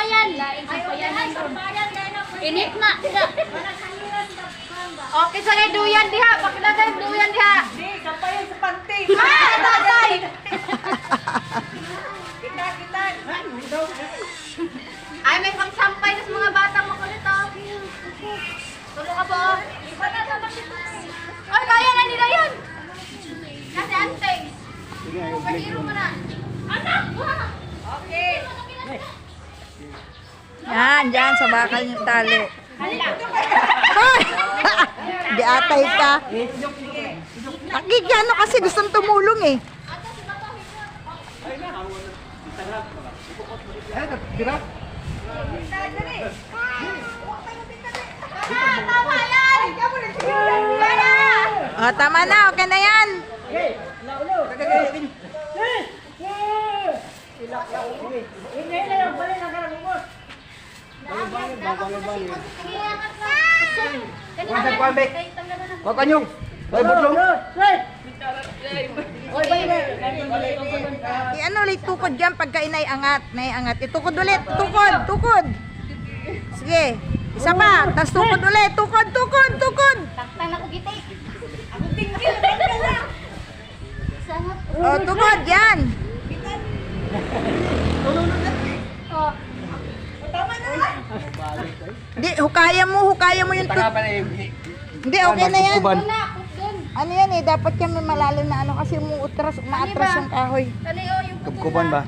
sampayan. Init na. Okay, sa duyan diha. Pakilagay duyan diha. Di, sampayan sa panty. Tatay! Kita. Ay, may pangsampay na sa mga batang makulit, oh. Tulo ka po. Ay, kaya na nila yan. Kasi anteng. Superhero mo na. Anak! Okay. Yan, dyan sa bakal yung tali. Hoy! Di atay ka. Nakikano kasi gustong tumulong eh. Tama yan! O, tama na. Okay na yan. Kakanyong! Ay, butlong! Ano ulit tukod dyan pagka inaiangat. Naiangat. Itukod ulit. Tukod. Sige. Isa pa. Tapos tukod ulit. Tukod. Taktan ako gitik. O, tukod. Yan. Oh. Hindi, hukaya mo yung Taka pa na yung... Hindi, okay na yan. Kuban. Ano yan eh, dapat yan may malalim na ano kasi umaatras yung kahoy. Dali, oh, yung Kuban ba?